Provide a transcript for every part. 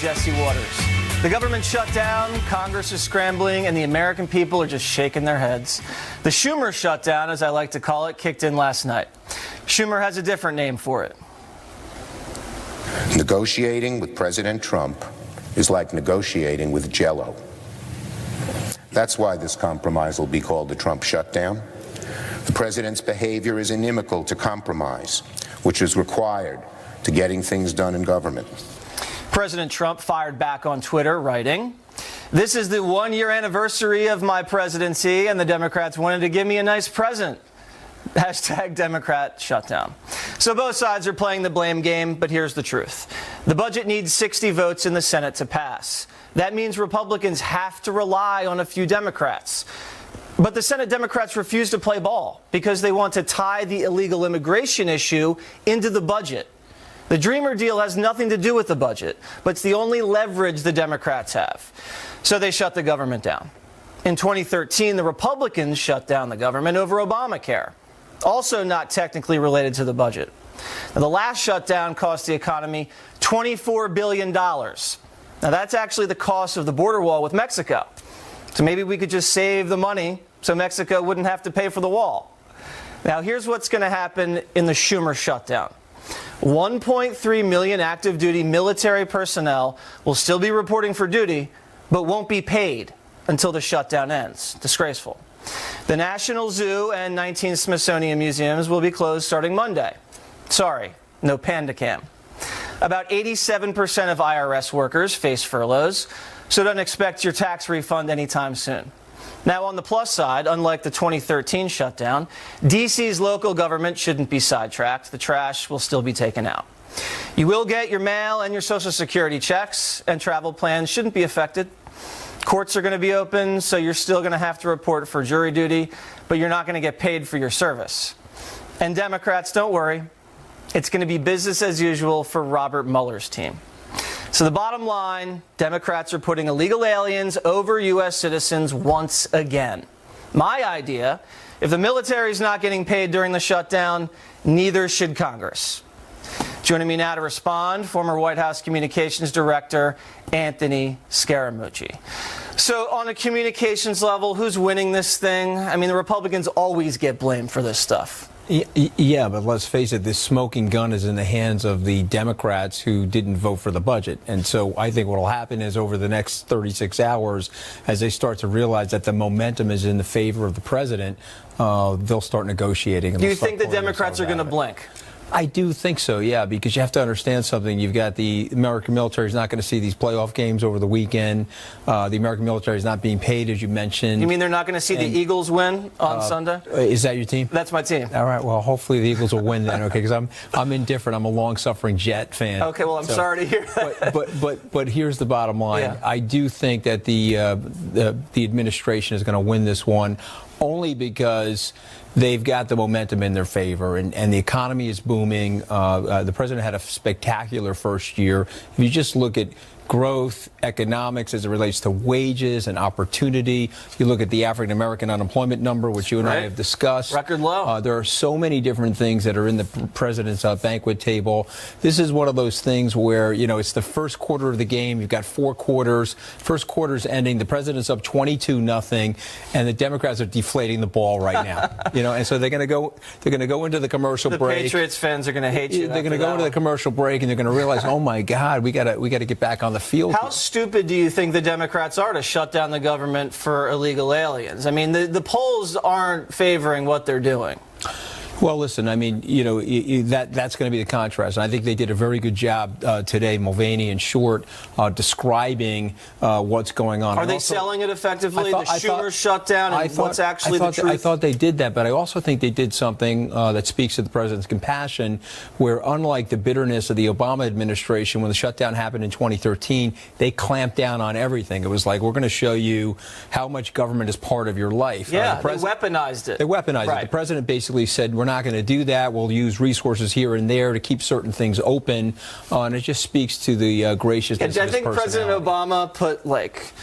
Jesse Waters. The government shut down, Congress is scrambling, and the American people are just shaking their heads. The Schumer shutdown, as I like to call it, kicked in last night. Schumer has a different name for it. Negotiating with President Trump is like negotiating with Jell-O. That's why this compromise will be called the Trump shutdown. The president's behavior is inimical to compromise, which is required to getting things done in government. President Trump fired back on Twitter, writing, "This is the one-year anniversary of my presidency, and the Democrats wanted to give me a nice present." Hashtag Democrat shutdown. So both sides are playing the blame game, but here's the truth. The budget needs 60 votes in the Senate to pass. That means Republicans have to rely on a few Democrats. But the Senate Democrats refuse to play ball because they want to tie the illegal immigration issue into the budget. The Dreamer deal has nothing to do with the budget, but it's the only leverage the Democrats have. So they shut the government down. In 2013, the Republicans shut down the government over Obamacare, also not technically related to the budget. Now, the last shutdown cost the economy $24 billion. Now, that's actually the cost of the border wall with Mexico. So maybe we could just save the money so Mexico wouldn't have to pay for the wall. Now, here's what's going to happen in the Schumer shutdown. 1.3 million active duty military personnel will still be reporting for duty, but won't be paid until the shutdown ends. Disgraceful. The National Zoo and 19 Smithsonian museums will be closed starting Monday. Sorry, no Panda Cam. About 87% of IRS workers face furloughs, so don't expect your tax refund anytime soon. Now, on the plus side, unlike the 2013 shutdown, D.C.'s local government shouldn't be sidetracked. The trash will still be taken out. You will get your mail and your Social Security checks, and travel plans shouldn't be affected. Courts are going to be open, so you're still going to have to report for jury duty, but you're not going to get paid for your service. And Democrats, don't worry. It's going to be business as usual for Robert Mueller's team. So the bottom line, Democrats are putting illegal aliens over U.S. citizens once again. My idea, if the military is not getting paid during the shutdown, neither should Congress. Joining me now to respond, former White House Communications Director Anthony Scaramucci. So on a communications level, who's winning this thing? I mean, the Republicans always get blamed for this stuff. Yeah, but let's face it, this smoking gun is in the hands of the Democrats who didn't vote for the budget. And so I think what will happen is over the next 36 hours, as they start to realize that the momentum is in the favor of the president, they'll start negotiating. Do you think the Democrats are going to blink? I do think so, yeah, because you have to understand something. You've got the American military is not going to see these playoff games over the weekend. The American military is not being paid, as you mentioned. You mean they're not going to see the Eagles win on Sunday? Is that your team? That's my team. All right, well, hopefully the Eagles will win then, okay, because I'm indifferent. I'm a long-suffering Jet fan. Okay, well, I'm sorry to hear that. But here's the bottom line. Yeah. I do think that the administration is going to win this one, only because they've got the momentum in their favor, and the economy is booming. The president had a spectacular first year. If you just look at growth, economics as it relates to wages and opportunity. You look at the African-American unemployment number, which you and I have discussed. Record low. There are so many different things that are in the president's banquet table. This is one of those things where, you know, it's the first quarter of the game. You've got 4 quarters. First quarter's ending. The president's up 22-0, and the Democrats are deflating the ball right now. You know, and so they're going to go into the commercial break. The Patriots fans are going to hate you. They're going to go into the commercial break, and they're going to realize, oh my God, we got to get back on the field. How stupid do you think the Democrats are to shut down the government for illegal aliens? I mean, the polls aren't favoring what they're doing. Well, listen, I mean, you know, that's going to be the contrast. And I think they did a very good job today, Mulvaney and Short, describing what's going on. Are they selling it effectively? The Schumer shutdown and what's actually the truth? I thought they did that, but I also think they did something that speaks to the president's compassion, where unlike the bitterness of the Obama administration, when the shutdown happened in 2013, they clamped down on everything. It was like, we're going to show you how much government is part of your life. Yeah, they weaponized it. They weaponized it. The president basically said, we're not going to do that. We'll use resources here and there to keep certain things open. And it just speaks to the graciousness of his personality. I think President Obama put, like,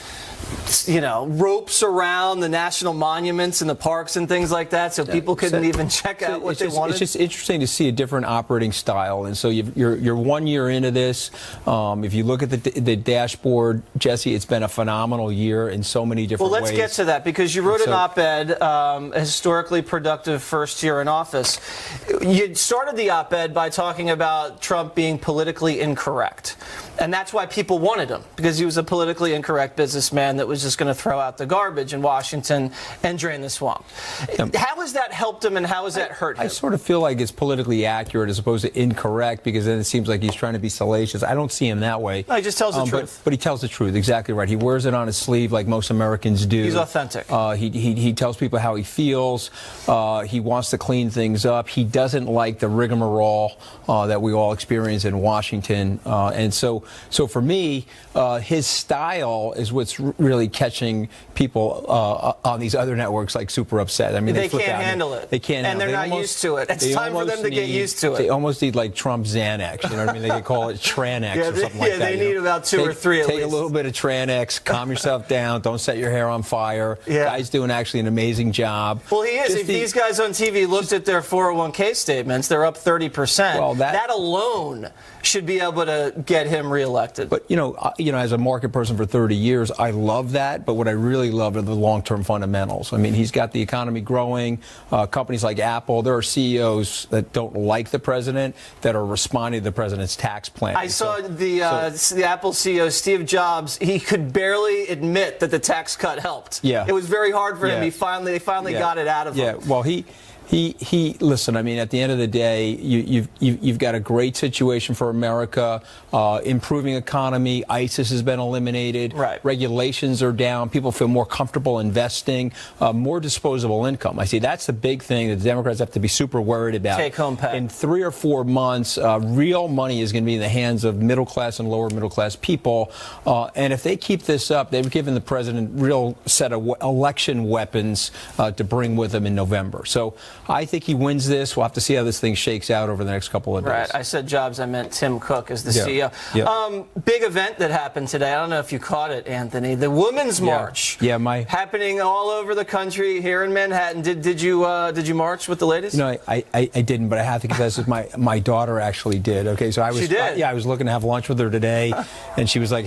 ropes around the national monuments and the parks and things like that, so people couldn't even check out what they wanted. It's just interesting to see a different operating style, and so you're 1 year into this. If you look at the dashboard, Jesse, it's been a phenomenal year in so many different ways. Well, let's get to that, because you wrote an op-ed, a historically productive first year in office. You started the op-ed by talking about Trump being politically incorrect. And that's why people wanted him, because he was a politically incorrect businessman that was just going to throw out the garbage in Washington and drain the swamp. How has that helped him, and how has that hurt him? I sort of feel like it's politically accurate as opposed to incorrect, because then it seems like he's trying to be salacious. I don't see him that way. No, he just tells the truth. But he tells the truth, exactly right. He wears it on his sleeve like most Americans do. He's authentic. He tells people how he feels. He wants to clean things up. He doesn't like the rigmarole that we all experience in Washington. And so for me, his style is what's really catching people on these other networks like super upset. I mean, they can't handle it. They can't, and they're not used to it. It's time for them to get used to it. They almost need like Trump Xanax. You know what I mean? They could call it Tranex or something like that. Yeah, they need about two or three at least. Take a little bit of Tranex, calm yourself down, don't set your hair on fire. Yeah. Guy's doing actually an amazing job. Well, he is. If these guys on TV looked at their 401k statements, they're up 30%. Well, that alone should be able to get him reelected. But as a market person for 30 years, I love that. But what I really love are the long-term fundamentals. I mean, he's got the economy growing. Companies like Apple, there are CEOs that don't like the president that are responding to the president's tax plan. I saw the Apple CEO, Steve Jobs. He could barely admit that the tax cut helped. Yeah, it was very hard for him. They finally got it out of him. Yeah, well, he listen, I mean, at the end of the day, you've got a great situation for America, improving economy, ISIS has been eliminated, right. Regulations are down, people feel more comfortable investing, more disposable income. I see that's the big thing that the Democrats have to be super worried about. Take home pay. In 3 or 4 months, real money is going to be in the hands of middle class and lower middle class people, and if they keep this up, they've given the president real set of election weapons to bring with him in November. So I think he wins this. We'll have to see how this thing shakes out over the next couple of days. Right. I said Jobs. I meant Tim Cook as the CEO. Yeah. Big event that happened today. I don't know if you caught it, Anthony. The Women's March. Yeah, happening all over the country here in Manhattan. Did you march with the ladies? No, I didn't, but I have to confess that my daughter actually did. Okay, so I was. She did? I was looking to have lunch with her today, and she was like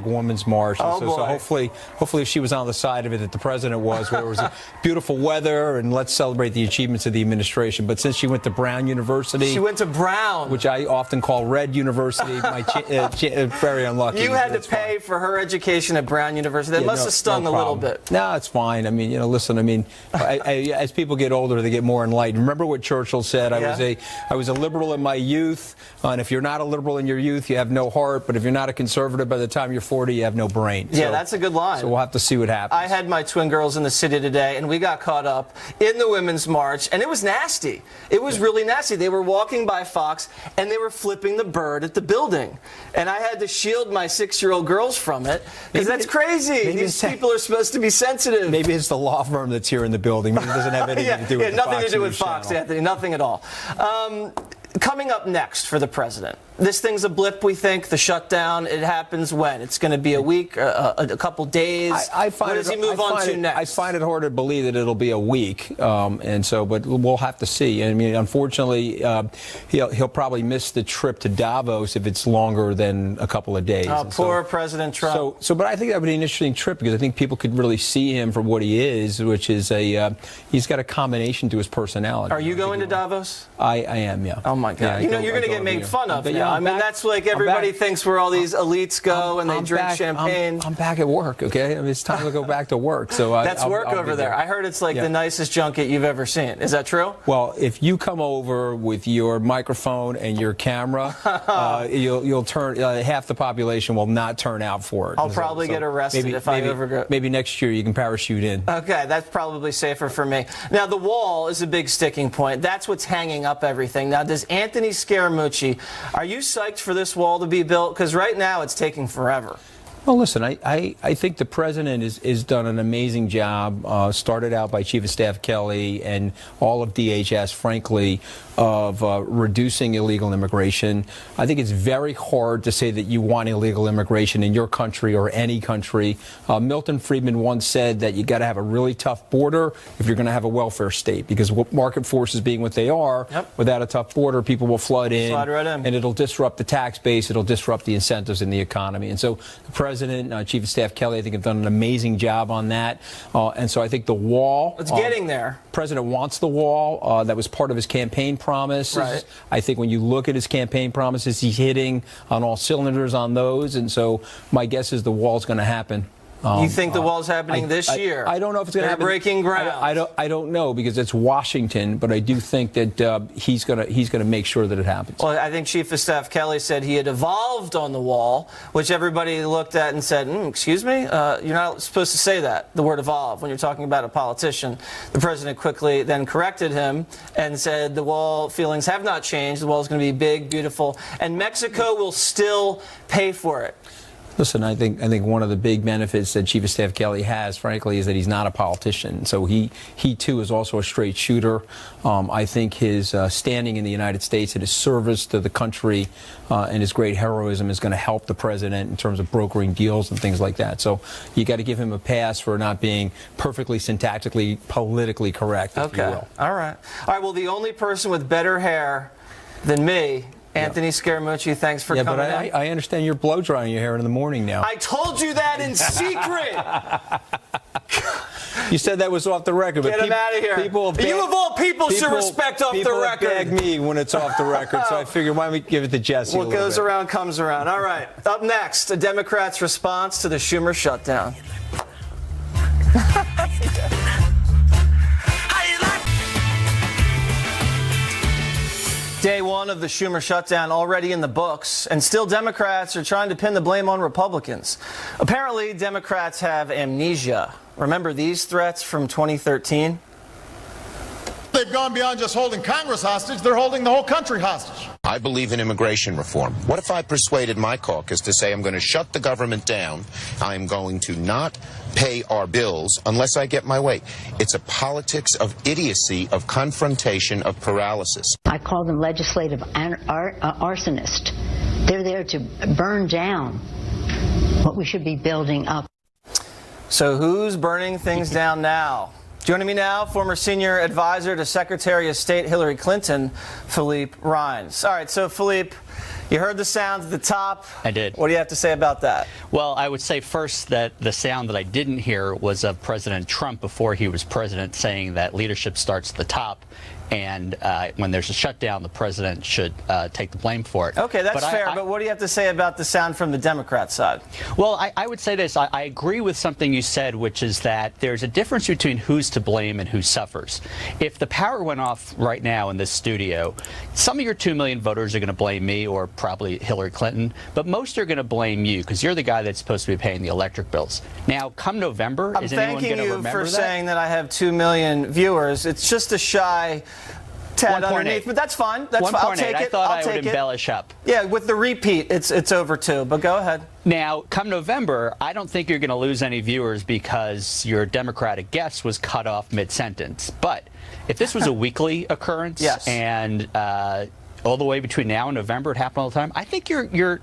#Women's March. Oh, boy. So hopefully if she was on the side of it that the president was, where it was beautiful weather and let's celebrate the achievements of the administration. But since she went to Brown University, she went to Brown, which I often call Red University. Very unlucky. You had to pay for her education at Brown University. That must have stung a little bit. No, it's fine. I mean, listen. I mean, as people get older, they get more enlightened. Remember what Churchill said? I was a liberal in my youth, and if you're not a liberal in your youth, you have no heart. But if you're not a conservative by the time you're 40, you have no brain. Yeah, that's a good line. So we'll have to see what happens. I had my twin girls in the city today, and we got caught up in the Women's March, and it was nasty. It was really nasty. They were walking by Fox, and they were flipping the bird at the building. And I had to shield my 6-year-old girls from it, because that's crazy. These people are supposed to be sensitive. Maybe it's the law firm that's here in the building. Maybe it doesn't have anything to do with nothing Fox to do with Fox, channel. Anthony. Nothing at all. Coming up next for the president. This thing's a blip, we think. The shutdown, it happens when? It's going to be a week, a couple days? What does he move on to next? I find it hard to believe that it'll be a week, but we'll have to see. I mean, unfortunately, he'll probably miss the trip to Davos if it's longer than a couple of days. Oh, poor President Trump. But I think that would be an interesting trip, because I think people could really see him for what he is, which is he's got a combination to his personality. Are you going to Davos? I am, yeah. Oh my God! Yeah, you're going to get made fun of. Yeah, I mean, that's like everybody thinks where all these elites go and they drink champagne. I'm back at work. Okay, I mean, it's time to go back to work. So that's work over there. I heard it's like the nicest junket you've ever seen. Is that true? Well, if you come over with your microphone and your camera, you'll turn. Half the population will not turn out for it. I'll probably get arrested if I ever go. Maybe next year you can parachute in. Okay, that's probably safer for me. Now, the wall is a big sticking point. That's what's hanging up everything. Now, does Anthony Scaramucci, are you psyched for this wall to be built? Because right now it's taking forever. Well, listen, I think the president is done an amazing job, started out by Chief of Staff Kelly and all of DHS, frankly, of reducing illegal immigration. I think it's very hard to say that you want illegal immigration in your country or any country. Milton Friedman once said that you got to have a really tough border if you're going to have a welfare state, because market forces being what they are, without a tough border, people will flood in, right in, and it'll disrupt the tax base, it'll disrupt the incentives in the economy. And so the President, Chief of Staff Kelly, I think have done an amazing job on that. And so I think the wall... It's getting there. President wants the wall. That was part of his campaign promise. Right. I think when you look at his campaign promises, he's hitting on all cylinders on those. And so my guess is the wall's going to happen. You think the wall's happening this year? I don't know if it's going to happen. Breaking ground. I don't know, because it's Washington, but I do think that he's going to make sure that it happens. Well, I think Chief of Staff Kelly said he had evolved on the wall, which everybody looked at and said, excuse me, you're not supposed to say that, the word evolve, when you're talking about a politician. The president quickly then corrected him and said the wall feelings have not changed. The wall is going to be big, beautiful, and Mexico will still pay for it. Listen, I think one of the big benefits that Chief of Staff Kelly has, frankly, is that he's not a politician. So he too is also a straight shooter. I think his standing in the United States and his service to the country and his great heroism is going to help the president in terms of brokering deals and things like that. So you got to give him a pass for not being perfectly syntactically, politically correct, if you will. All right. Well, the only person with better hair than me, Anthony Scaramucci, thanks for coming in. I understand you're blow drying your hair in the morning now. I told you that in secret. You said that was off the record. Get him out of here. You of all people should respect off the record. People bag me when it's off the record, so I figured why don't we give it to Jesse What goes around comes around. All right. Up next, a Democrats' response to the Schumer shutdown. Day one of the Schumer shutdown already in the books, and still Democrats are trying to pin the blame on Republicans. Apparently, Democrats have amnesia. Remember these threats from 2013? They've gone beyond just holding Congress hostage, they're holding the whole country hostage. I believe in immigration reform. What if I persuaded my caucus to say I'm going to shut the government down, I'm going to not pay our bills unless I get my way? It's a politics of idiocy, of confrontation, of paralysis. I call them legislative arsonists. They're there to burn down what we should be building up. So who's burning things down now? Joining me now, former senior advisor to Secretary of State Hillary Clinton, Philippe Rines. All right, so Philippe, you heard the sound at the top. I did. What do you have to say about that? Well, I would say first that the sound that I didn't hear was of President Trump before he was president saying that leadership starts at the top, and when there's a shutdown, the president should take the blame for it. Okay, that's fair, but what do you have to say about the sound from the Democrat side? Well, I would say this. I agree with something you said, which is that there's a difference between who's to blame and who suffers. If the power went off right now in this studio, some of your 2 million voters are going to blame me or probably Hillary Clinton, but most are going to blame you because you're the guy that's supposed to be paying the electric bills. Now, come November, is anyone going to remember that? I'm thanking you for saying that I have 2 million viewers. It's just a shy tad underneath, but that's fine. That's fine. I'll take it. I thought I would embellish up. Yeah, with the repeat, it's over 2, but go ahead. Now, come November, I don't think you're going to lose any viewers because your Democratic guest was cut off mid-sentence. But if this was a weekly occurrence and all the way between now and November, it happened all the time, I think your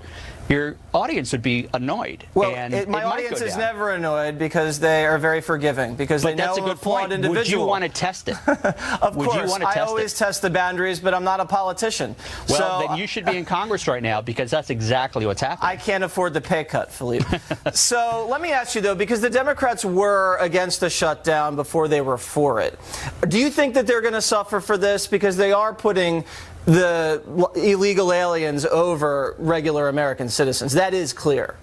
audience would be annoyed. Well, and my audience is never annoyed because they are very forgiving, because they know I'm a flawed individual. Would you want to test it? Of course. I always test the boundaries, but I'm not a politician. Well, then you should be in Congress right now because that's exactly what's happening. I can't afford the pay cut, Philippe. So let me ask you, though, because the Democrats were against the shutdown before they were for it. Do you think that they're going to suffer for this? Because they are putting the illegal aliens over regular American citizens. That is clear.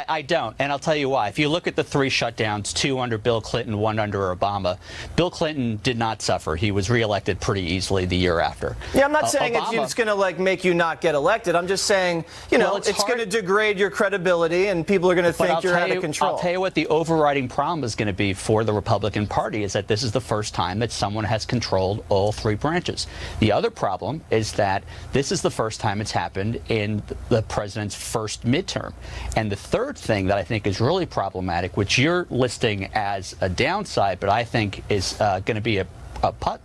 I don't, and I'll tell you why. If you look at the 3 shutdowns, 2 under Bill Clinton, 1 under Obama, Bill Clinton did not suffer. He was reelected pretty easily the year after. Yeah, I'm not saying it's going to make you not get elected. I'm just saying, it's going to degrade your credibility, and people are going to think you're out of control. I'll tell you what the overriding problem is going to be for the Republican Party is that this is the first time that someone has controlled all 3 branches. The other problem is that this is the first time it's happened in the president's first midterm, and the third thing that I think is really problematic, which you're listing as a downside, but I think is going to be a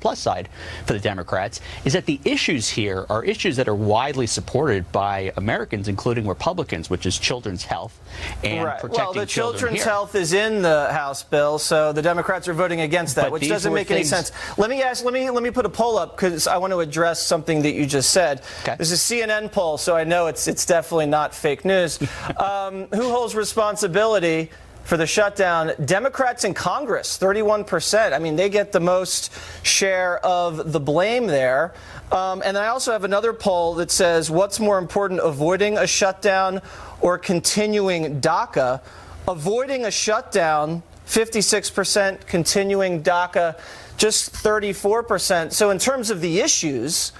plus side for the Democrats, is that the issues here are issues that are widely supported by Americans, including Republicans, which is children's health and protecting Well, the children children's here. health is in the House bill, so the Democrats are voting against that, But which these doesn't were make any things- sense. Let me put a poll up because I want to address something that you just said. Okay. This is a CNN poll, so I know it's definitely not fake news. Who holds responsibility for the shutdown? Democrats in Congress, 31%. I mean, they get the most share of the blame there. And I also have another poll that says, what's more important, avoiding a shutdown or continuing DACA? Avoiding a shutdown, 56%, continuing DACA, just 34%. So in terms of the issues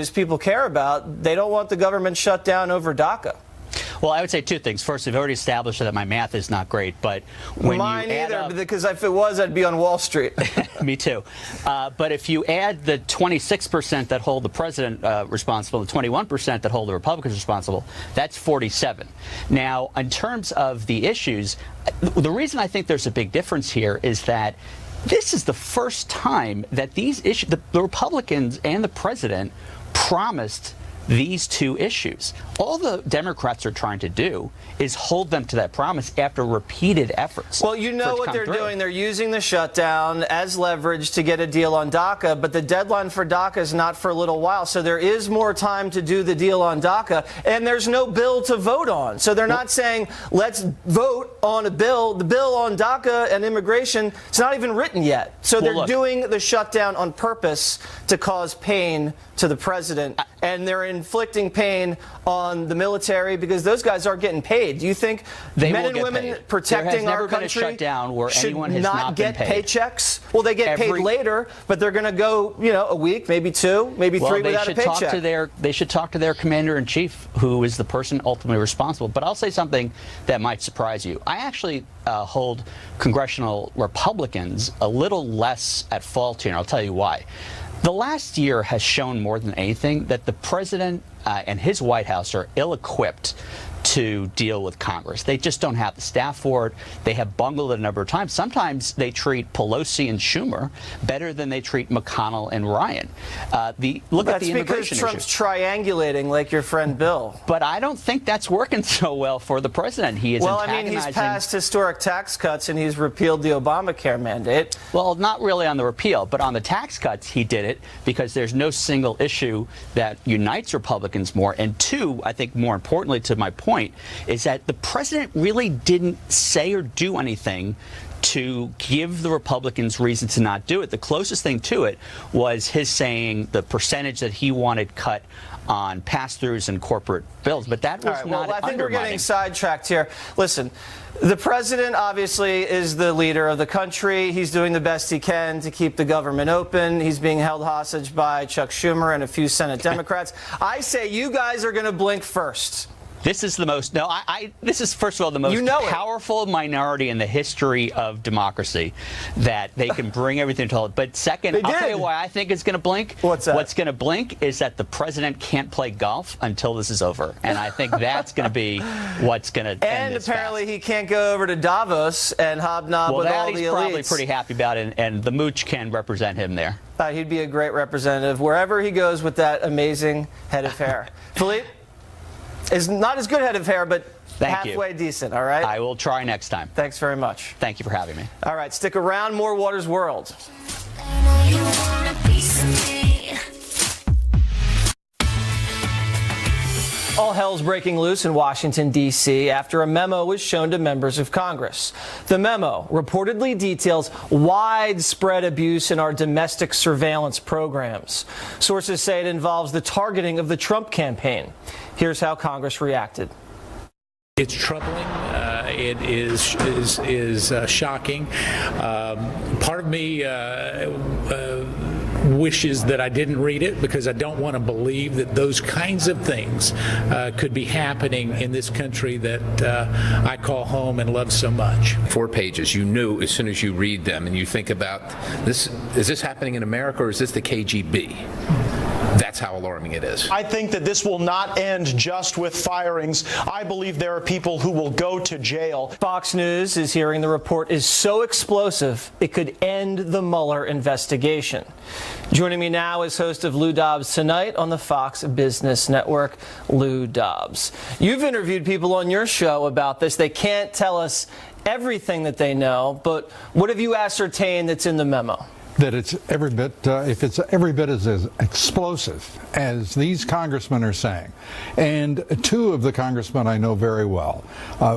people care about, they don't want the government shut down over DACA. Well, I would say two things. First, we've already established that my math is not great, but when Mine you add either, up, because if it was, I'd be on Wall Street. me too. But if you add the 26% that hold the president responsible, the 21% that hold the Republicans responsible, that's 47. Now, in terms of the issues, the reason I think there's a big difference here is that this is the first time that these issues, the Republicans and the president promised these two issues. All the Democrats are trying to do is hold them to that promise after repeated efforts. Well, you know what they're doing. They're using the shutdown as leverage to get a deal on DACA, but the deadline for DACA is not for a little while. So there is more time to do the deal on DACA, and there's no bill to vote on. So they're not saying, let's vote on a bill. The bill on DACA and immigration, it's not even written yet. So they're doing the shutdown on purpose to cause pain to the president, and they're inflicting pain on the military because those guys aren't getting paid. Do you think men and women protecting our country should not get paychecks? Well, they get paid later, but they're going to go, a week, maybe two, maybe three without a paycheck. They should talk to their commander-in-chief, who is the person ultimately responsible. But I'll say something that might surprise you. I actually hold congressional Republicans a little less at fault here, and I'll tell you why. The last year has shown more than anything that the president and his White House are ill-equipped to deal with Congress. They just don't have the staff for it. They have bungled it a number of times. Sometimes they treat Pelosi and Schumer better than they treat McConnell and Ryan. Look at the immigration issue. That's because Trump's triangulating like your friend Bill. But I don't think that's working so well for the president. He is antagonizing. He's passed historic tax cuts and he's repealed the Obamacare mandate. Well, not really on the repeal, but on the tax cuts, he did it because there's no single issue that unites Republicans more. And two, I think more importantly to my point, is that the president really didn't say or do anything to give the Republicans reason to not do it. The closest thing to it was his saying the percentage that he wanted cut on pass-throughs and corporate bills, but that was not I think we're getting sidetracked here. Listen, the president obviously is the leader of the country. He's doing the best he can to keep the government open. He's being held hostage by Chuck Schumer and a few Senate Democrats. I say you guys are going to blink first. This is the most, this is, first of all, the most powerful minority in the history of democracy that they can bring everything to hold. But second, I'll tell you why I think it's going to blink. What's that? What's going to blink is that the president can't play golf until this is over. And I think that's going to be what's going to end And this apparently he can't go over to Davos and hobnob with all the elites. Well, that he's probably pretty happy about it, and the mooch can represent him there. He'd be a great representative wherever he goes with that amazing head of hair. Philippe? Is not as good head of hair, but halfway decent, all right? I will try next time. Thanks very much. Thank you for having me. All right, stick around. More Waters World. All hell's breaking loose in Washington, D.C. after a memo was shown to members of Congress. The memo reportedly details widespread abuse in our domestic surveillance programs. Sources say it involves the targeting of the Trump campaign. Here's how Congress reacted. It's troubling. It is shocking. Part of me wishes that I didn't read it because I don't want to believe that those kinds of things could be happening in this country that I call home and love so much. 4 pages. You knew as soon as you read them and you think about this: is this happening in America or is this the KGB? That's how alarming it is. I think that this will not end just with firings. I believe there are people who will go to jail. Fox News is hearing the report is so explosive it could end the Mueller investigation. Joining me now is host of Lou Dobbs Tonight on the Fox Business Network, Lou Dobbs. You've interviewed people on your show about this. They can't tell us everything that they know, but what have you ascertained that's in the memo? That it's every bit, if it's every bit as explosive as these congressmen are saying. And two of the congressmen I know very well,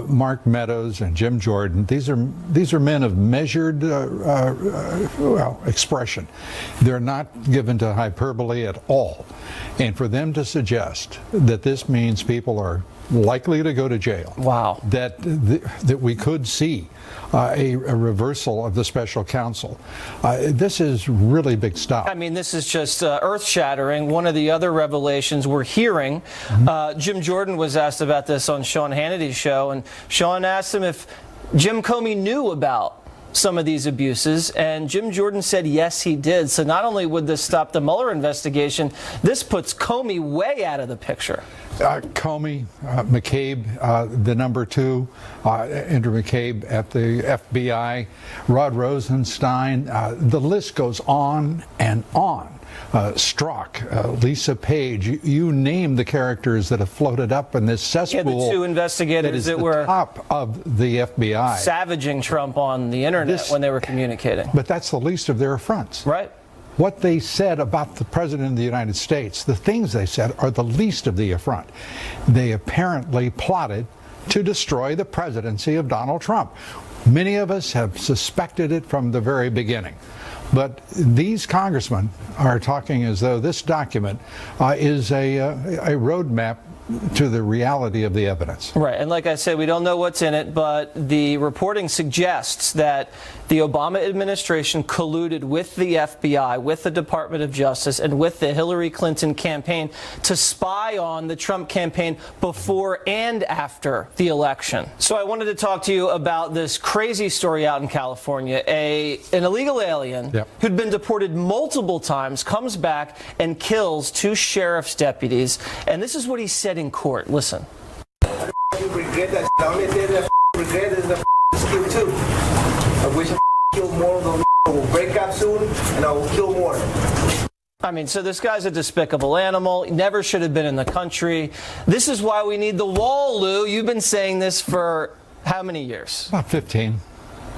Mark Meadows and Jim Jordan, these are men of measured expression. They're not given to hyperbole at all. And for them to suggest that this means people are likely to go to jail. Wow. That we could see a reversal of the special counsel. This is really big stuff. I mean, this is just earth-shattering. One of the other revelations we're hearing, Jim Jordan was asked about this on Sean Hannity's show, and Sean asked him if Jim Comey knew about some of these abuses, and Jim Jordan said yes, he did. So not only would this stop the Mueller investigation, this puts Comey way out of the picture. Comey, McCabe, the number two, Andrew McCabe at the FBI, Rod Rosenstein, the list goes on and on. Strzok, Lisa Page, you name the characters that have floated up in this cesspool. Yeah, the two investigators that were top of the FBI. Savaging Trump on the internet when they were communicating. But that's the least of their affronts. Right. What they said about the President of the United States, the things they said are the least of the affront. They apparently plotted to destroy the presidency of Donald Trump. Many of us have suspected it from the very beginning. But these congressmen are talking as though this document is a roadmap to the reality of the evidence. Right, and like I said, we don't know what's in it, but the reporting suggests that the Obama administration colluded with the FBI, with the Department of Justice, and with the Hillary Clinton campaign to spy on the Trump campaign before and after the election. So I wanted to talk to you about this crazy story out in California. An illegal alien who'd been deported multiple times comes back and kills two sheriff's deputies, and this is what he said in court. Listen. I regret that. The only thing that I regret is the skill too. I wish I killed more of them. I will break up soon and I will kill more. I mean, so this guy's a despicable animal. He never should have been in the country. This is why we need the wall, Lou. You've been saying this for how many years? About 15.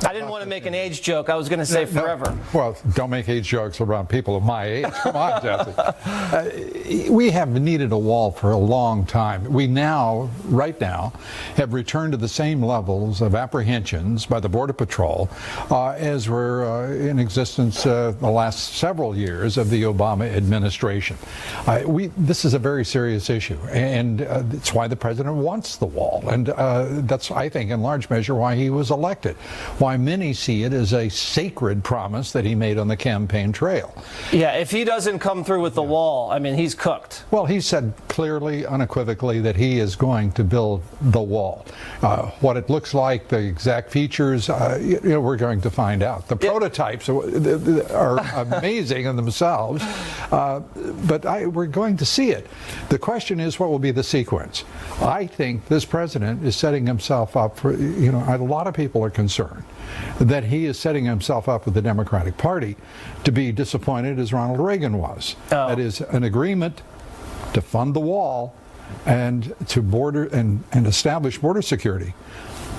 I didn't want to make an age joke. I was going to say forever. Well, don't make age jokes around people of my age. Come on, Jesse. We have needed a wall for a long time. We now, right now, have returned to the same levels of apprehensions by the Border Patrol as were in existence the last several years of the Obama administration. This is a very serious issue, and it's why the president wants the wall. And that's, I think, in large measure why he was elected. Why many see it as a sacred promise that he made on the campaign trail. Yeah, if he doesn't come through with the wall, I mean, he's cooked. Well, he said clearly, unequivocally, that he is going to build the wall. What it looks like, the exact features, we're going to find out. The prototypes are amazing in themselves, but we're going to see it. The question is, what will be the sequence? I think this president is setting himself up for, a lot of people are concerned that he is setting himself up with the Democratic Party to be disappointed as Ronald Reagan was. That is an agreement to fund the wall and to border and establish border security.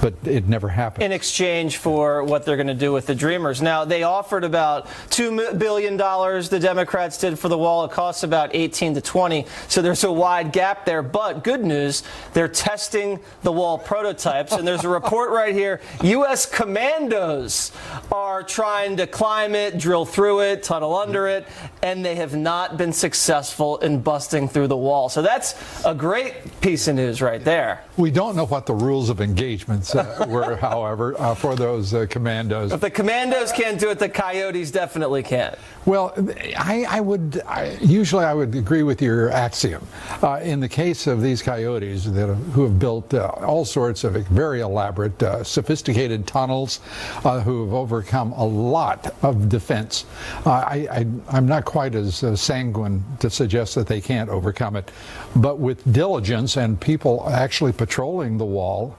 But it never happened. In exchange for what they're going to do with the Dreamers. Now, they offered about $2 billion, the Democrats did, for the wall. It costs about 18 to 20, so there's a wide gap there. But good news, they're testing the wall prototypes, and there's a report right here. U.S. commandos are trying to climb it, drill through it, tunnel under it, and they have not been successful in busting through the wall. So that's a great piece of news right there. We don't know what the rules of engagement words were, however, for those commandos. If the commandos can't do it, the coyotes definitely can't. Well, usually I would agree with your axiom. In the case of these coyotes who have built all sorts of very elaborate, sophisticated tunnels, who have overcome a lot of defense, I'm not quite as sanguine to suggest that they can't overcome it. But with diligence and people actually patrolling the wall,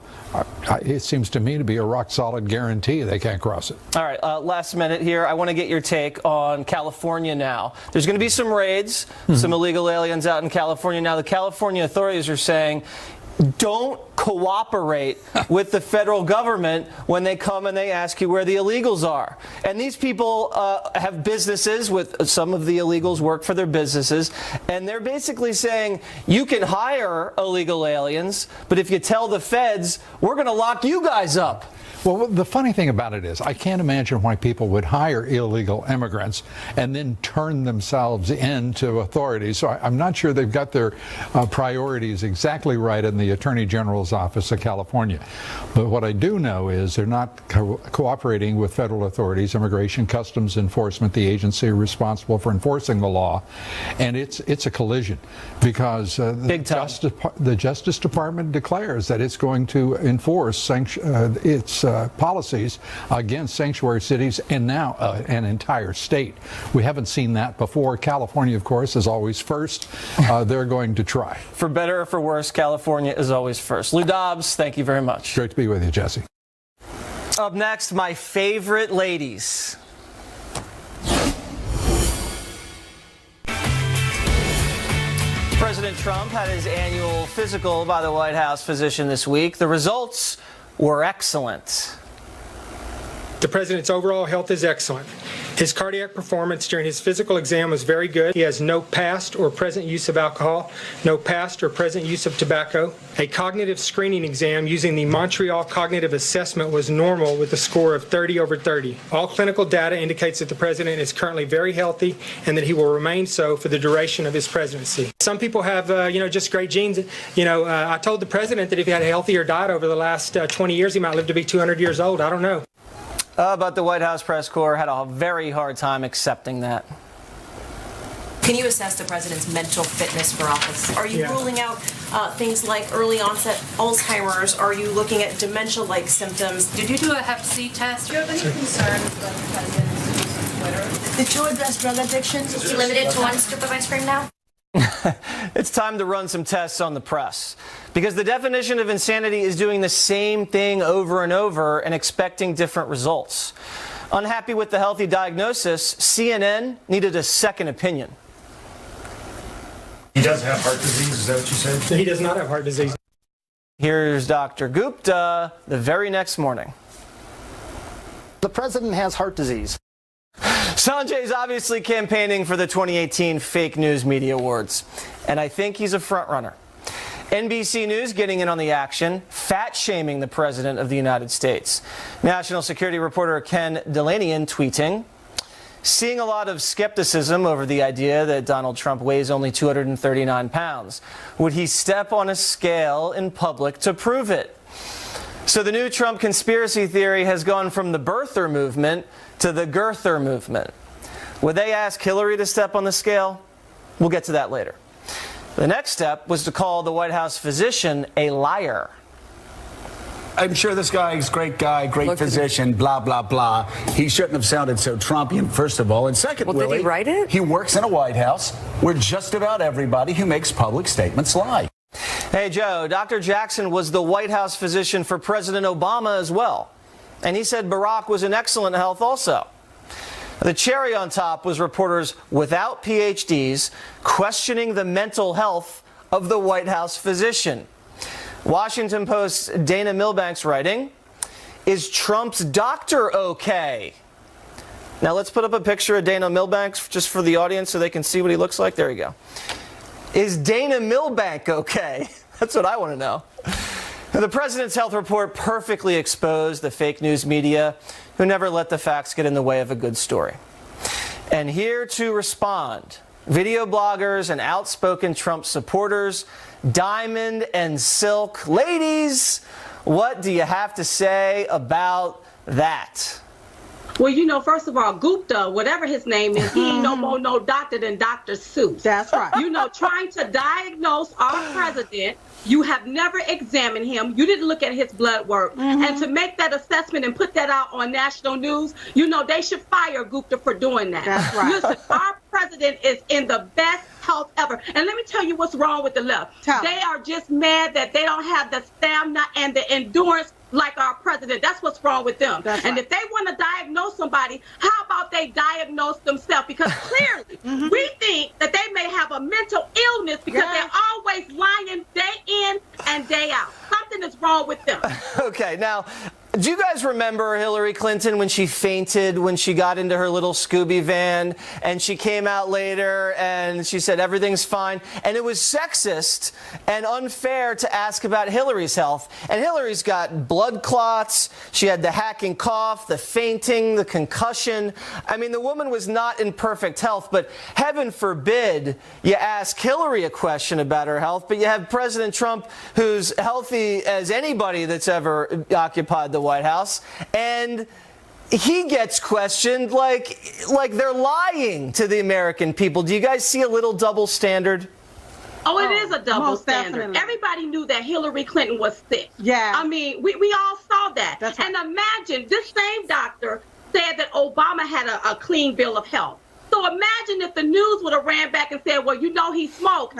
it seems to me to be a rock-solid guarantee they can't cross it. All right, last minute here. I want to get your take on California now. There's going to be some raids, some illegal aliens out in California. Now, the California authorities are saying, don't cooperate with the federal government when they come and they ask you where the illegals are. And these people have businesses with some of the illegals work for their businesses. And they're basically saying you can hire illegal aliens, but if you tell the feds, we're going to lock you guys up. Well, the funny thing about it is, I can't imagine why people would hire illegal immigrants and then turn themselves in to authorities. So I'm not sure they've got their priorities exactly right in the Attorney General's office of California. But what I do know is they're not cooperating with federal authorities, Immigration Customs Enforcement, the agency responsible for enforcing the law. And it's a collision because the Justice Department declares that it's going to enforce its policies against sanctuary cities and now an entire state. We haven't seen that before. California, of course, is always first. They're going to try. For better or for worse, California is always first. Lou Dobbs, thank you very much. Great to be with you, Jesse. Up next, my favorite ladies. President Trump had his annual physical by the White House physician this week. The results were excellent. The president's overall health is excellent. His cardiac performance during his physical exam was very good. He has no past or present use of alcohol, no past or present use of tobacco. A cognitive screening exam using the Montreal Cognitive Assessment was normal with a score of 30/30. All clinical data indicates that the president is currently very healthy and that he will remain so for the duration of his presidency. Some people have, just great genes. I told the president that if he had a healthier diet over the last 20 years, he might live to be 200 years old. I don't know. But the White House press corps had a very hard time accepting that. Can you assess the president's mental fitness for office? Are you ruling out things like early onset Alzheimer's? Are you looking at dementia-like symptoms? Did you do a Hep C test? Do you have any concerns about the president's use of Twitter? Did you address drug addiction? Is he limited to one scoop of ice cream now? It's time to run some tests on the press, because the definition of insanity is doing the same thing over and over and expecting different results. Unhappy with the healthy diagnosis, CNN needed a second opinion. He does have heart disease, is that what you said? He does not have heart disease. Here's Dr. Gupta the very next morning. The president has heart disease. Sanjay's obviously campaigning for the 2018 Fake News Media Awards, and I think he's a front runner. NBC News getting in on the action, fat-shaming the President of the United States. National security reporter Ken Delanian tweeting, seeing a lot of skepticism over the idea that Donald Trump weighs only 239 pounds. Would he step on a scale in public to prove it? So the new Trump conspiracy theory has gone from the birther movement to the girther movement. Would they ask Hillary to step on the scale? We'll get to that later. The next step was to call the White House physician a liar. I'm sure this guy is a great guy, great physician, blah, blah, blah. He shouldn't have sounded so Trumpian, first of all. And second, well, Willie, did he write it? He works in a White House where just about everybody who makes public statements lie. Hey, Joe, Dr. Jackson was the White House physician for President Obama as well. And he said Barack was in excellent health also. The cherry on top was reporters without PhDs questioning the mental health of the White House physician. Washington Post's Dana Milbank's writing, is Trump's doctor okay? Now let's put up a picture of Dana Milbank just for the audience so they can see what he looks like. There you go. Is Dana Milbank okay? That's what I want to know. Now, the president's health report perfectly exposed the fake news media who never let the facts get in the way of a good story. And here to respond, video bloggers and outspoken Trump supporters, Diamond and Silk. Ladies, What do you have to say about that? Well, you know, first of all, Gupta, whatever his name is, he ain't no more no doctor than Dr. Seuss. That's right. You know, trying to diagnose our president, you have never examined him. You didn't look at his blood work. And to make that assessment and put that out on national news, you know, they should fire Gupta for doing that. That's right. Listen, our president is in the best health ever. And let me tell you what's wrong with the left. They are just mad that they don't have the stamina and the endurance like our president. That's what's wrong with them. And if they want to diagnose somebody, how about they diagnose themselves? Because clearly we think that they may have a mental illness because they're always lying day in and day out. Something is wrong with them. Okay, now, do you guys remember Hillary Clinton when she fainted when she got into her little Scooby van and she came out later and she said everything's fine? And it was sexist and unfair to ask about Hillary's health. And Hillary's got blood clots. She had the hacking cough, the fainting, the concussion. I mean, the woman was not in perfect health, but heaven forbid you ask Hillary a question about her health, but you have President Trump, who's healthy as anybody that's ever occupied the White House, and he gets questioned like they're lying to the American people. Do you guys see a little double standard? Oh, it is a double standard. Definitely. Everybody knew that Hillary Clinton was sick. Yeah. I mean, we all saw that. That's and imagine this same doctor said that Obama had a clean bill of health. So imagine if the news would have ran back and said, well, you know, he smoked.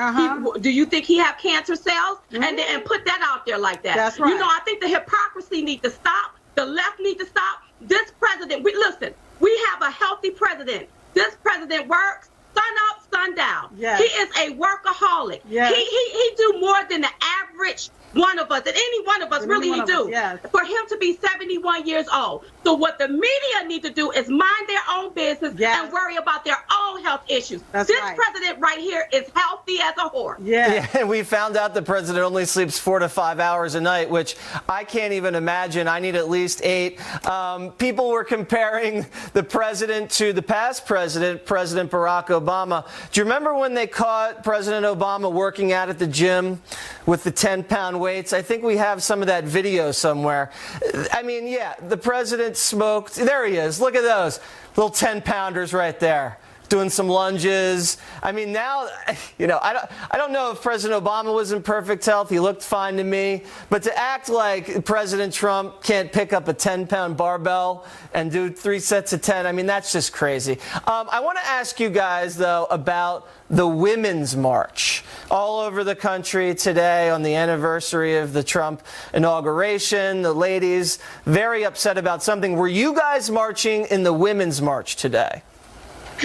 Do you think he have cancer cells? And put that out there like that. That's right. You know, I think the hypocrisy needs to stop. The left needs to stop. This president, listen, we have a healthy president. This president works sun up, sun down. Yes. He is a workaholic. Yes. He do more than the average one of us, and any one of us really he do. Yes. For him to be 71 years old. So what the media need to do is mind their own business and worry about their own health issues. That's this right. president right here is healthy as a horse. Yeah, and we found out the president only sleeps 4 to 5 hours a night, which I can't even imagine. I need at least 8. People were comparing the president to the past president, President Barack Obama. Do you remember when they caught President Obama working out at the gym with the 10-pound weights? I think we have some of that video somewhere. I mean, yeah, the president smoked. There he is. Look at those little 10-pounders right there, doing some lunges. I mean, now, you know, I don't know if President Obama was in perfect health. He looked fine to me. But to act like President Trump can't pick up a 10-pound barbell and do 3 sets of 10, I mean, that's just crazy. I want to ask you guys, though, about the Women's March all over the country today on the anniversary of the Trump inauguration. The ladies very upset about something. Were you guys marching in the Women's March today?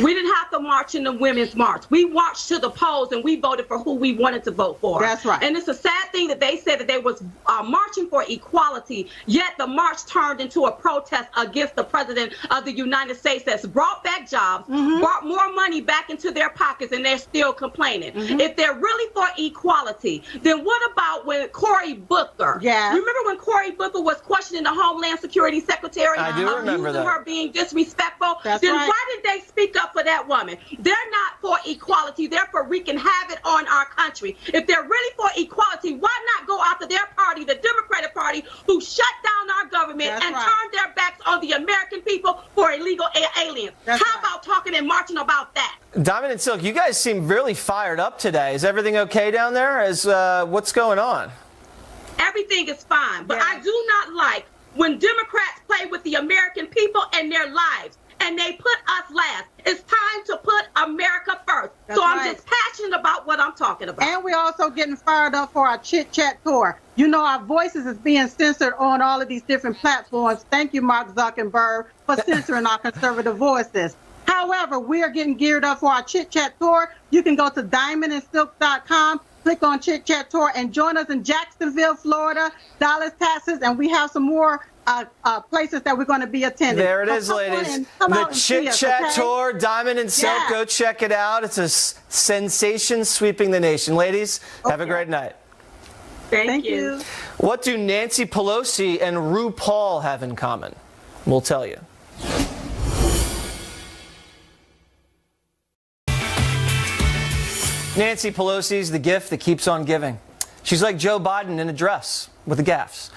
We didn't have to march in the Women's March. We marched to the polls and we voted for who we wanted to vote for. That's right. And it's a sad thing that they said that they was marching for equality, yet the march turned into a protest against the president of the United States that's brought back jobs, brought more money back into their pockets, and they're still complaining. If they're really for equality, then what about when Cory Booker? Yeah. Remember when Cory Booker was questioning the Homeland Security Secretary? I do remember that. Her being disrespectful? That's then right. why did they speak up for that woman? They're not for equality. They're for wreaking havoc on our country. If they're really for equality, why not go after their party, the Democratic Party, who shut down our government and turned their backs on the American people for illegal aliens? How about talking and marching about that? Diamond and Silk, you guys seem really fired up today. Is everything okay down there? What's going on? Everything is fine, but I do not like when Democrats play with the American people and their lives, and they put us last. It's time to put America first. So I'm just passionate about what I'm talking about. And we're also getting fired up for our Chit Chat tour. You know, our voices is being censored on all of these different platforms. Thank you, Mark Zuckerberg, for censoring our conservative voices. However, we are getting geared up for our Chit Chat tour. You can go to diamondandsilk.com, click on Chit Chat tour, and join us in Jacksonville, Florida, Dallas, Texas, and we have some more places that we're going to be attending. There it is, ladies. The Chit Chat Tour, Diamond and Silk. Go check it out. It's a sensation sweeping the nation. Ladies, have a great night. Thank you. What do Nancy Pelosi and RuPaul have in common? We'll tell you. Nancy Pelosi's the gift that keeps on giving. She's like Joe Biden in a dress with the gaffes.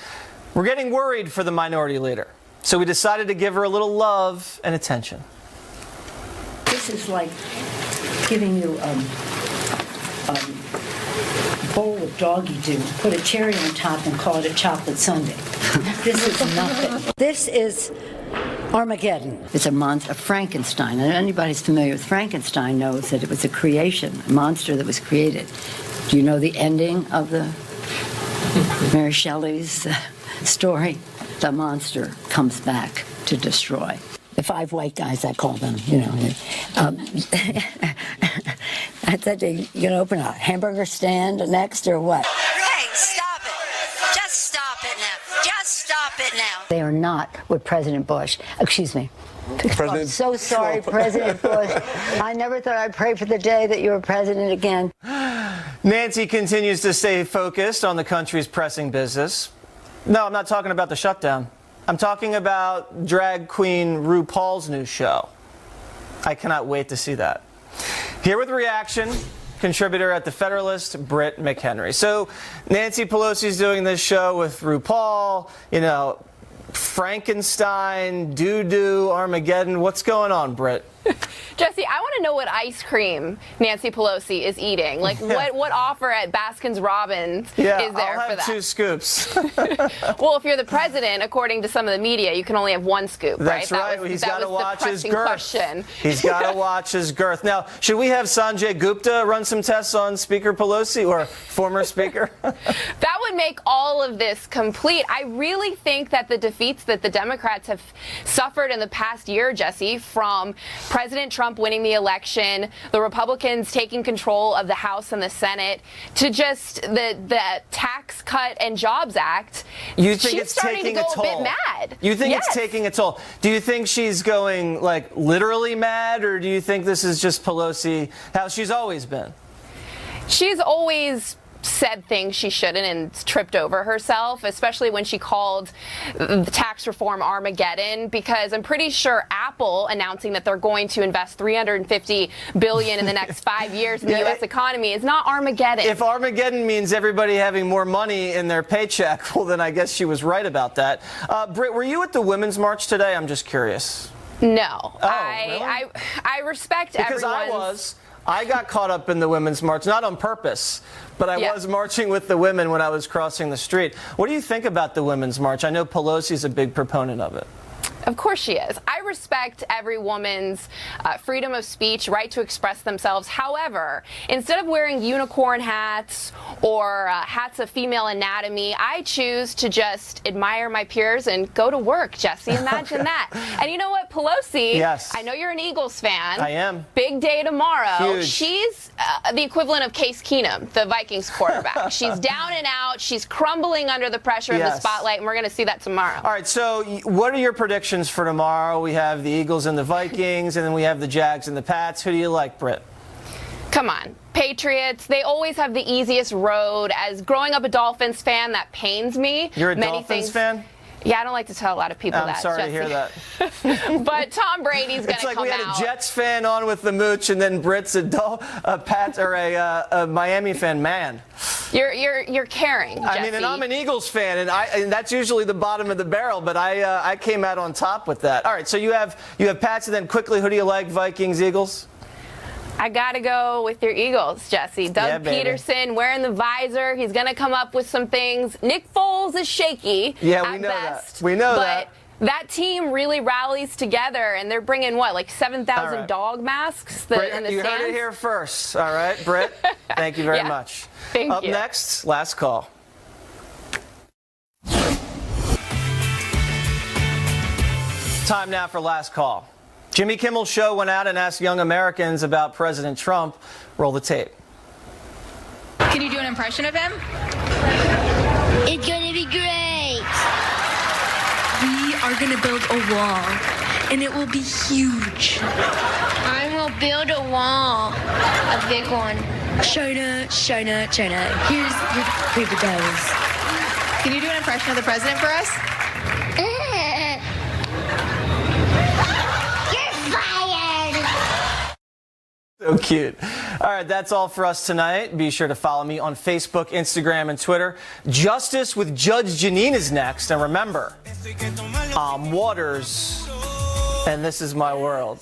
We're getting worried for the minority leader, so we decided to give her a little love and attention. This is like giving you a bowl of doggy do, put a cherry on top and call it a chocolate sundae. This is nothing. This is Armageddon. It's a monster, a Frankenstein. And anybody who's familiar with Frankenstein knows that it was a creation, a monster that was created. Do you know the ending of the Mary Shelley's story? The monster comes back to destroy. The 5 white guys, I call them, you know. I said, you gonna open a hamburger stand next or what? Hey, stop it. Just stop it now. Just stop it now. They are not what President Bush, excuse me. I'm so sorry, Trump. President Bush. I never thought I'd pray for the day that you were president again. Nancy continues to stay focused on the country's pressing business. No, I'm not talking about the shutdown. I'm talking about drag queen RuPaul's new show. I cannot wait to see that. Here with reaction, contributor at The Federalist, Britt McHenry. So Nancy Pelosi's doing this show with RuPaul, you know, Frankenstein, doo-doo, Armageddon. What's going on, Britt? Jesse, I want to know what ice cream Nancy Pelosi is eating. Like, what offer at Baskin-Robbins is there I'll have for that? 2 scoops. Well, if you're the president, according to some of the media, you can only have 1 scoop, right? That's right. He's got to watch his girth. Question. He's got to watch his girth. Now, should we have Sanjay Gupta run some tests on Speaker Pelosi or former Speaker? That would make all of this complete. I really think that the defeats that the Democrats have suffered in the past year, Jesse, from President Trump winning the election, the Republicans taking control of the House and the Senate, to just the Tax Cut and Jobs Act, you think she's it's starting taking to go a toll? bit mad. You think Yes. it's taking a toll? Do you think she's going, like, literally mad, or do you think this is just Pelosi, how she's always been? She's always said things she shouldn't and tripped over herself, especially when she called the tax reform Armageddon, because I'm pretty sure Apple announcing that they're going to invest $350 billion in the next 5 years in the U.S. economy is not Armageddon. If Armageddon means everybody having more money in their paycheck, well, then I guess she was right about that. Britt, were you at the Women's March today? I'm just curious. No. Really? I respect because everyone's... I got caught up in the Women's March, not on purpose, but I was marching with the women when I was crossing the street. What do you think about the Women's March? I know Pelosi's a big proponent of it. Of course she is. I respect every woman's freedom of speech, right to express themselves. However, instead of wearing unicorn hats or hats of female anatomy, I choose to just admire my peers and go to work, Jesse. Imagine that. And you know what, Pelosi? Yes. I know you're an Eagles fan. I am. Big day tomorrow. Huge. She's the equivalent of Case Keenum, the Vikings quarterback. She's down and out. She's crumbling under the pressure of the spotlight, and we're going to see that tomorrow. All right, so what are your predictions for tomorrow? We have the Eagles and the Vikings, and then we have the Jags and the Pats. Who do you like, Britt? Come on. Patriots, they always have the easiest road. As growing up a Dolphins fan, that pains me. You're a Dolphins fan? Yeah, I don't like to tell a lot of people that. I'm sorry to hear that. But Tom Brady's going to come out. It's like we had a Jets fan on with the mooch, and then Britt's a Pats or a Miami fan. Man, you're caring, Jesse. I mean, and I'm an Eagles fan, and that's usually the bottom of the barrel. But I came out on top with that. All right, so you have Pats, and then quickly, who do you like? Vikings, Eagles? I got to go with your Eagles, Jesse. Doug Peterson wearing the visor. He's going to come up with some things. Nick Foles is shaky. Yeah, we know that. We know that. But that team really rallies together, and they're bringing, what, like 7,000 dog masks in the stands? You heard it here first. All right, Britt, thank you very much. Thank you. Up next, last call. Time now for last call. Jimmy Kimmel's show went out and asked young Americans about President Trump. Roll the tape. Can you do an impression of him? It's gonna be great. We are gonna build a wall, and it will be huge. I will build a wall, a big one. China, China, China. Here's your paper dolls. Can you do an impression of the president for us? You're fired. So cute. All right, that's all for us tonight. Be sure to follow me on Facebook, Instagram, and Twitter. Justice with Judge Janine is next. And remember, I'm Waters, and this is my world.